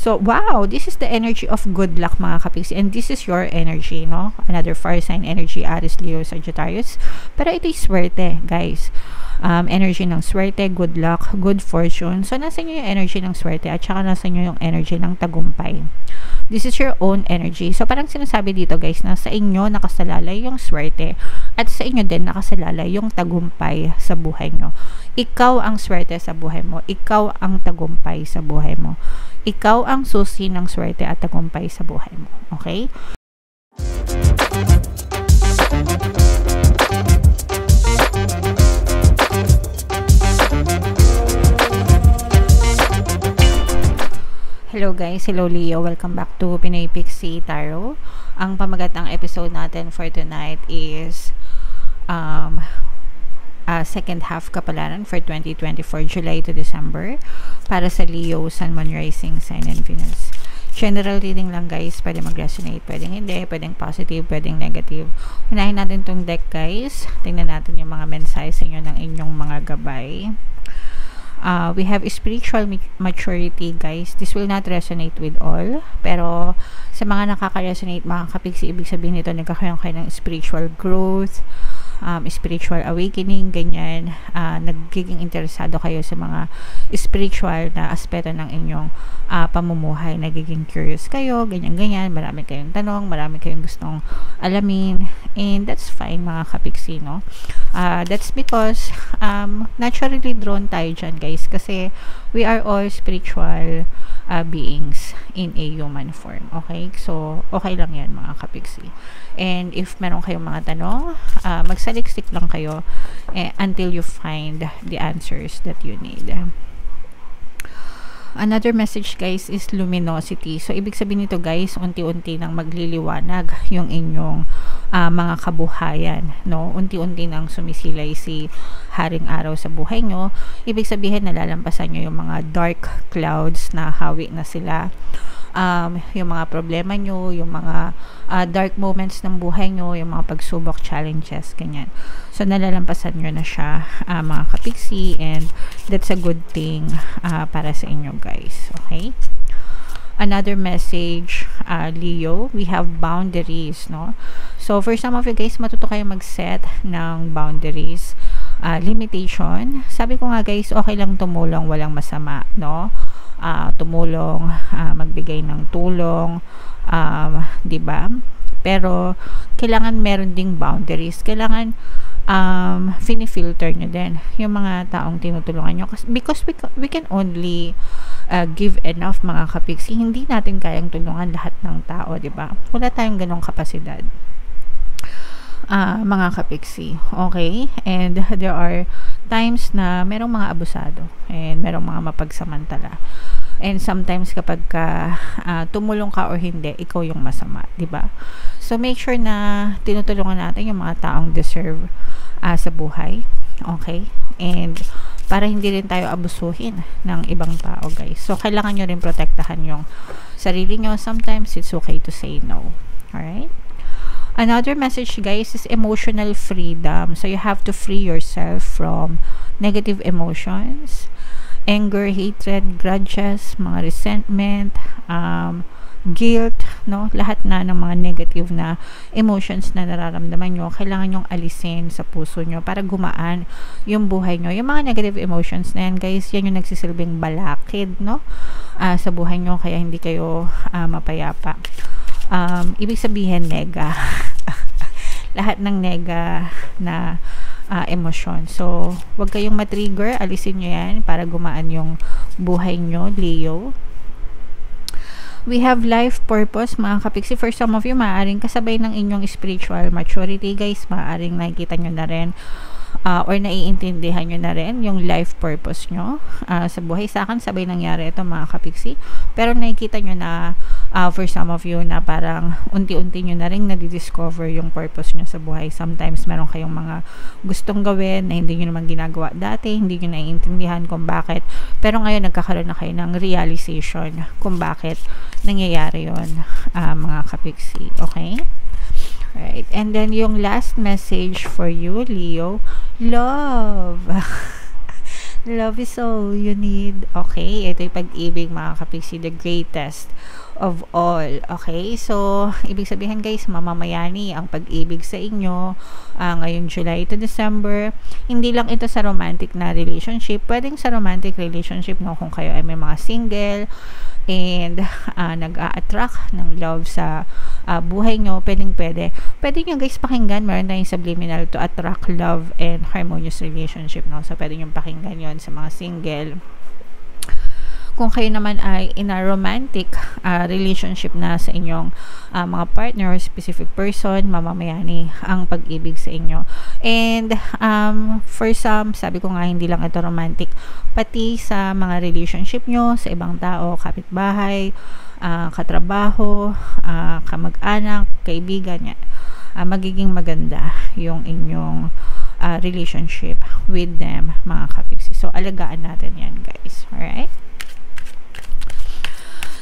So, wow, this is the energy of good luck, mga kapiksi. And this is your energy, no? Another fire sign energy, Aries, Leo, Sagittarius. Pero ito'y swerte, guys. Energy ng swerte, good luck, good fortune. So, nasa inyo yung energy ng swerte at saka nasa inyo yung energy ng tagumpay. This is your own energy. So, parang sinasabi dito, guys, na sa inyo nakasalalay yung swerte at sa inyo din nakasalalay yung tagumpay sa buhay nyo. Ikaw ang swerte sa buhay mo. Ikaw ang tagumpay sa buhay mo. Ikaw ang susi ng swerte at tagumpay sa buhay mo. Okay? Hello guys, hello Leo, welcome back to Pinoy Pixie Tarot. Ang pamagat ng episode natin for tonight is second half kapalaran for 2024, July to December, para sa Leo, Sun, Moon, Rising, Sign, and Venus. General reading lang guys, pwede mag-resonate, pwedeng hindi, pwedeng positive, pwedeng negative. Unahin natin tong deck guys, tingnan natin yung mga mensahe sa inyo ng inyong mga gabay. We have spiritual maturity guys. This will not resonate with all, pero sa mga nakaka-resonate mga kapiksi, ibig sabihin nito nagkakaroon kayo ng spiritual growth, spiritual awakening, ganyan. Nagiging interesado kayo sa mga spiritual na aspeto ng inyong pamumuhay, nagiging curious kayo, ganyan-ganyan, marami kayong tanong, marami kayong gustong alamin, and that's fine mga kapiksi, no? That's because naturally drawn tayo dyan guys, kasi we are all spiritual beings in a human form. Okay? So, okay lang yan mga kapiksi. And if meron kayong mga tanong, magsaliksik lang kayo until you find the answers that you need. Another message guys is luminosity. So, ibig sabihin nito guys, unti-unti nang magliliwanag yung inyong mga kabuhayan, no? Unti-unti nang sumisilay si Haring Araw sa buhay nyo. Ibig sabihin, nalalampasan nyo yung mga dark clouds na hawi na sila. Yung mga problema nyo, yung mga dark moments ng buhay nyo, yung mga pagsubok, challenges, ganyan. So, nalalampasan nyo na siya, mga kapiksi, and that's a good thing para sa inyo, guys. Okay? Another message, Leo, we have boundaries, no? So, for some of you guys, matuto kayo mag-set ng boundaries, limitation. Sabi ko nga, guys, okay lang tumulong, walang masama, no? Tumulong, magbigay ng tulong, 'di ba? Pero kailangan meron ding boundaries. Kailangan fini-filter nyo din yung mga taong tinutulungan nyo, because we can only give enough mga kapiksi. Hindi natin kayang tulungan lahat ng tao, 'di ba? Wala tayong ganong kapasidad. Mga kapiksi, okay? And there are times na merong mga abusado and merong mga mapagsamantala, and sometimes kapag tumulong ka or hindi, ikaw yung masama, di ba? So make sure na tinutulungan natin yung mga taong deserve sa buhay, okay? And para hindi rin tayo abusuhin ng ibang tao guys. So kailangan nyo rin protektahan yung sarili nyo. Sometimes it's okay to say no. Alright? Another message guys is emotional freedom. So you have to free yourself from negative emotions, anger, hatred, grudges, mga resentment, guilt, no? Lahat na ng mga negative na emotions na nararamdaman nyo, kailangan nyong alisin sa puso nyo para gumaan yung buhay nyo. Yung mga negative emotions na yan guys, yan yung nagsisilbing balakid, no? Sa buhay nyo, kaya hindi kayo mapayapa. Ibig sabihin nega. Lahat ng nega na emosyon. So, wag kayong matrigger, alisin nyo yan para gumaan yung buhay nyo, Leo. We have life purpose, mga kapiksi. For some of you, maaaring kasabay ng inyong spiritual maturity, guys. Maaaring nakikita nyo na rin or naiintindihan nyo na rin yung life purpose nyo sa buhay. Sa akin, sabay nangyari ito, mga kapiksi. Pero nakikita nyo na for some of you na parang unti-unti nyo na rin nadidiscover yung purpose nyo sa buhay. Sometimes meron kayong mga gustong gawin na hindi nyo naman ginagawa dati, hindi nyo naiintindihan kung bakit, pero ngayon nagkakaroon na kayo ng realization kung bakit nangyayari yun, mga kapiksi. Okay? Right. And then yung last message for you, Leo, love. Love is all you need. Okay, ito yung pag-ibig mga kapiksi, the greatest of all. Okay, so ibig sabihin guys, mamamayani ang pag-ibig sa inyo ngayong July to December. Hindi lang ito sa romantic na relationship, pwedeng sa romantic relationship no, kung kayo ay may mga single and nag-a-attract ng love sa buhay nyo, pwede nyo guys pakinggan, meron tayong subliminal to attract love and harmonious relationship, no? So pwede nyo pakinggan yon sa mga single. Kung kayo naman ay in a romantic relationship na sa inyong mga partner, specific person, mamamayani ang pag-ibig sa inyo. And for some, sabi ko nga hindi lang ito romantic, pati sa mga relationship nyo sa ibang tao, kapitbahay, katrabaho, kamag-anak, kaibigan, yan. Magiging maganda yung inyong relationship with them, mga kapiksi. So alagaan natin yan guys. Alright?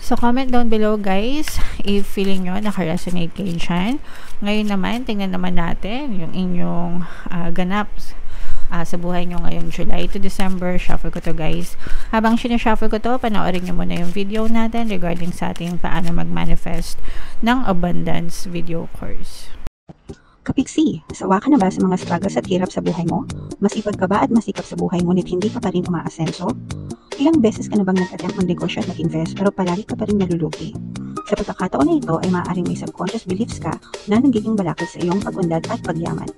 So, comment down below guys if feeling nyo naka-resonate kayo dyan. Ngayon naman, tingnan naman natin yung inyong ganap sa buhay nyo ngayong July to December. Shuffle ko to guys. Habang sinashuffle ko to, panoorin nyo muna yung video natin regarding sa ating paano mag-manifest ng abundance video course. Kapiksi, sawa ka na ba sa mga struggles at hirap sa buhay mo? Masipag ka ba at masikap sa buhay ngunit hindi ka pa rin umaasenso? Ilang beses ka na bang nag-attempt mag-negosyo at mag-invest pero palagi ka pa rin nalulugi? Sa pagkakataon na ito ay maaaring may subconscious beliefs ka na nagiging balakid sa iyong pag-unlad at pagyaman.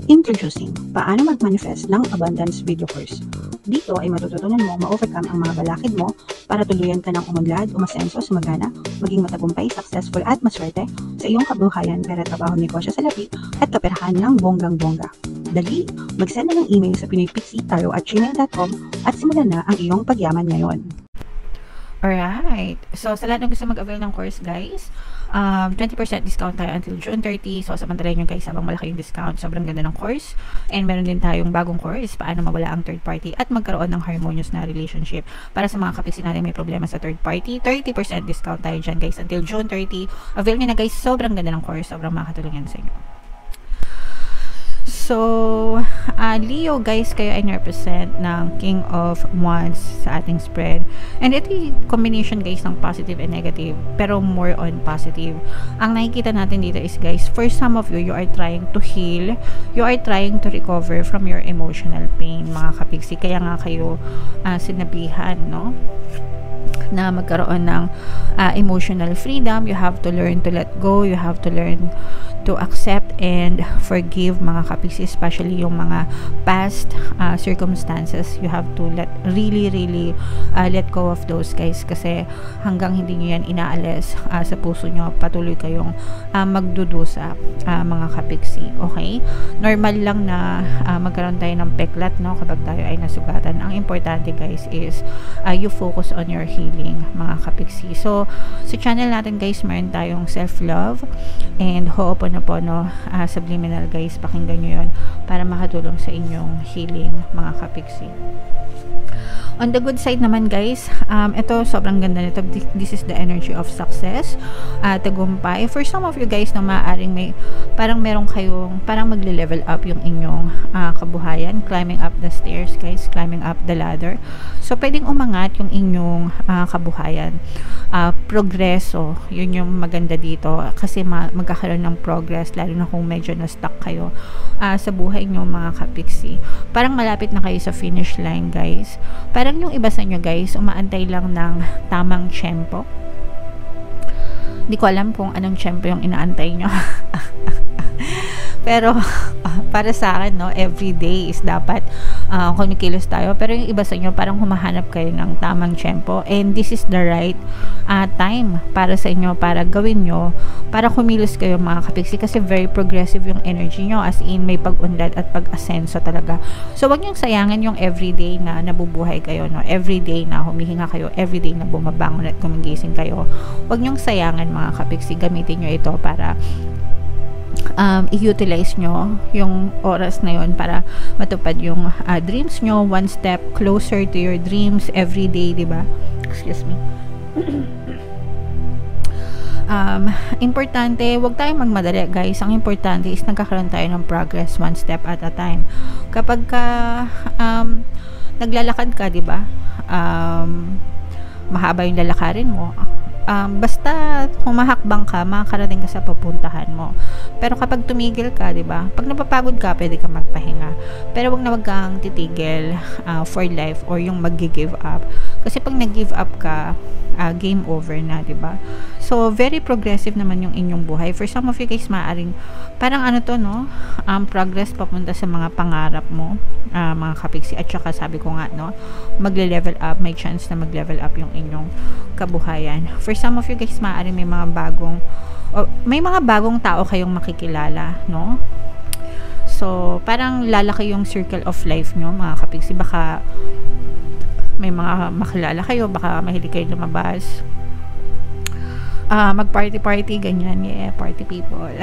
Introducing, paano mag-manifest ng abundance video course. Dito ay matututunan mo ma-overcome ang mga balakid mo para tuluyan ka ng umunlad, umasenso, sumagana, maging matagumpay, successful at maswerte sa iyong kabuhayan, pera, trabaho, negosyo sa lapi at kaperahan ng bonggang-bongga. Dali, mag-send na ng email sa pinoypixie@gmail.com at simulan na ang iyong pagyaman ngayon. Alright. So, sa lahat ng gusto mag-avail ng course, guys, 20% discount tayo until June 30. So, samantalahin nyo guys habang malaki yung discount. Sobrang ganda ng course. And meron din tayong bagong course, paano mawala ang third party at magkaroon ng harmonious na relationship. Para sa mga kapiksi natin may problema sa third party, 30% discount tayo dyan guys until June 30. Avail nyo na guys. Sobrang ganda ng course. Sobrang makakatulong yan sa inyo. So, Leo guys, kayo ay represent ng King of Wands sa ating spread. And ito yung combination guys ng positive and negative, pero more on positive. Ang nakikita natin dito is guys, for some of you, you are trying to heal, you are trying to recover from your emotional pain, mga kapiksi. Kaya nga kayo sinabihan, no? Na magkaroon ng emotional freedom. You have to learn to let go. You have to learn to accept and forgive, mga kapiksi, especially yung mga past circumstances. You have to really let go of those guys, kasi hanggang hindi nyo yan inaalis sa puso nyo, patuloy kayong magdudusa, mga kapiksi. Okay? Normal lang na magkaroon tayo ng peklat, no, kapag tayo ay nasugatan. Ang importante guys is you focus on your healing, mga kapiksi. So sa channel natin guys, meron tayong self-love and Ho'oponopono subliminal guys. Pakinggan nyo yun para makatulong sa inyong healing, mga kapiksi. On the good side naman guys, ito sobrang ganda nito. This is the energy of success, tagumpay. For some of you guys na maaaring may parang meron kayong parang magle-level up yung inyong kabuhayan, climbing up the stairs guys, climbing up the ladder. So pwedeng umangat yung inyong kabuhayan, progreso. Yun yung maganda dito kasi magkakaroon ng progress, lalo na kung medyo na-stuck kayo sa buhay nyo, mga kapiksi. Parang malapit na kayo sa finish line guys. Parang yung iba sa inyo guys, umaantay lang ng tamang tiyempo. Hindi ko alam kung anong tiyempo yung inaantay nyo. Pero para sa akin, no, every day is dapat kumikilos tayo. Pero yung iba sa inyo, parang humahanap kayo ng tamang tiyempo. And this is the right time para sa inyo, para gawin nyo, para kumilos kayo, mga kapiksi. Kasi very progressive yung energy nyo. As in, may pag-unlad at pag-asenso talaga. So, wag nyong sayangan yung everyday na nabubuhay kayo, no? Everyday na humihinga kayo, everyday na bumabangon at gumigising kayo. Wag nyong sayangan, mga kapiksi. Gamitin nyo ito para i-utilize nyo yung oras na yon para matupad yung dreams nyo, one step closer to your dreams every day, diba? Excuse me. Importante, wag tayong magmadali guys. Ang importante is nagkakaroon tayo ng progress one step at a time. Kapag ka naglalakad ka, di ba? Mahaba yung lalakarin mo. Basta humahakbang ka, makakarating ka sa papuntahan mo. Pero kapag tumigil ka, di ba? Pag napapagod ka, pwede ka magpahinga. Pero wag kang titigil for life or yung mag-give up. Kasi pag nag-give up ka, game over na, di ba? So, very progressive naman yung inyong buhay. For some of you guys, maaring parang ano to, no? Progress papunta sa mga pangarap mo, mga kapiksi. At saka sabi ko nga, no? Magle-level up, may chance na mag-level up yung inyong kabuhayan. For some of you guys, maaring may mga bagong tao kayong makikilala, no? So, parang lalaki yung circle of life nyo, mga kapiksi. Baka may mga makilala kayo, baka mahilig kayo lumabas, mag-party, ganyan. Yeah, party people.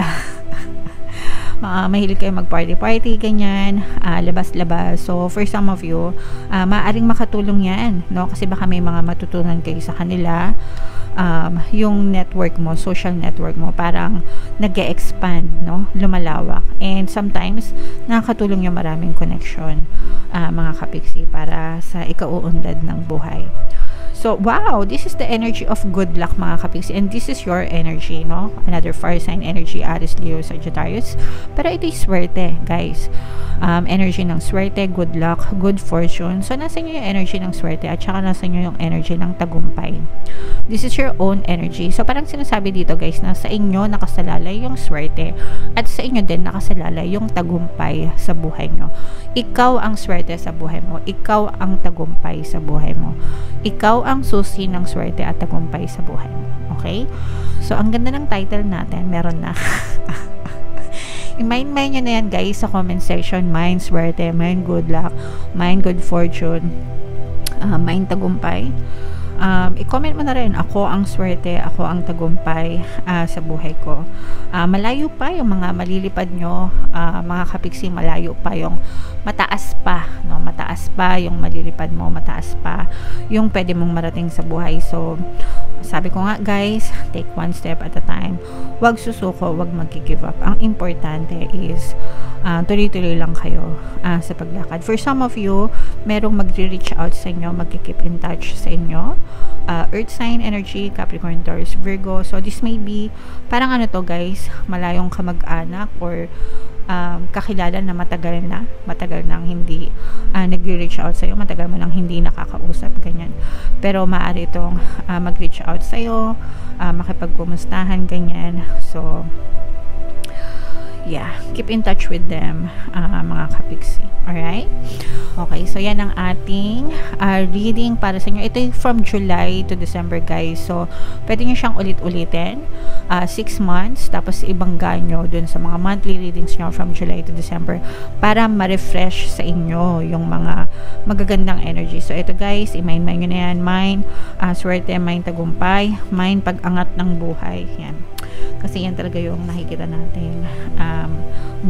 Mahilig kayo mag-party, ganyan, labas-labas. So, for some of you, maaring makatulong yan, no? Kasi baka may mga matutunan kayo sa kanila. Yung network mo, social network mo, parang nag-e-expand, no? Lumalawak. And sometimes, nakakatulong yung maraming connection, mga kapiksi, para sa ikauunlad ng buhay. So, wow, this is the energy of good luck, mga kapiksi. And this is your energy, no? Another fire sign energy, Aries, Leo, Sagittarius. Pero ito yung swerte, guys. Energy ng swerte, good luck, good fortune. So, nasa inyo yung energy ng swerte at saka nasa inyo yung energy ng tagumpay. This is your own energy. So, parang sinasabi dito, guys, na sa inyo nakasalalay yung swerte at sa inyo din nakasalalay yung tagumpay sa buhay nyo. Ikaw ang swerte sa buhay mo. Ikaw ang tagumpay sa buhay mo. Ikaw ang susi ng swerte at tagumpay sa buhay mo. Okay? So, ang ganda ng title natin. Meron na. I-mind nyo na yan, guys, sa comment section. Mind swerte, mind good luck, mind good fortune, mind tagumpay. I-comment mo na rin, ako ang swerte, ako ang tagumpay sa buhay ko. Malayo pa yung mga malilipad nyo, mga kapiksi, malayo pa yung mataas pa, no? Mataas pa yung malilipad mo, mataas pa yung pwede mong marating sa buhay. So, sabi ko nga, guys, take one step at a time. Huwag susuko, huwag mag-give up. Ang importante is tuloy-tuloy lang kayo sa paglakad. For some of you, merong magre-reach out sa inyo, mag-keep in touch sa inyo. Earth sign energy, Capricorn, Taurus, Virgo. So, this may be, parang ano to, guys, malayong kamag-anak or kakilala na matagal nang hindi nagre-reach out sa'yo, matagal mo nang hindi nakakausap, ganyan. Pero maaari itong mag-reach out sa'yo, makipagkumustahan, ganyan. So, yeah, keep in touch with them, mga kapiksi. Alright? Okay, so yan ang ating reading para sa inyo. Ito yung from July to December, guys. So, pwede nyo siyang ulit-ulitin. 6 months, tapos ibangga nyo dun sa mga monthly readings nyo from July to December para ma-refresh sa inyo yung mga magagandang energy. So, ito, guys, i-mind nyo na yan. Mind, swerte, mind tagumpay, mind pag-angat ng buhay. Yan. Kasi yan talaga yung nakikita natin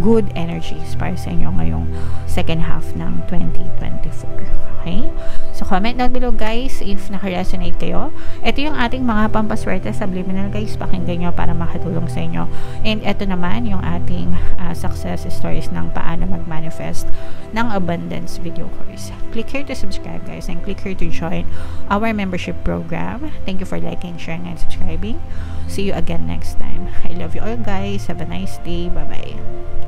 good energies para sa inyo ngayong second half ng 2024. Okay? So, comment down below, guys, if naka-resonate kayo. Ito yung ating mga pampaswerte subliminal, guys. Pakinggan nyo para makatulong sa inyo. And ito naman yung ating success stories ng paano mag-manifest ng abundance video course. Click here to subscribe, guys, and click here to join our membership program. Thank you for liking, sharing, and subscribing. See you again next time. I love you all, guys. Have a nice day. Bye-bye.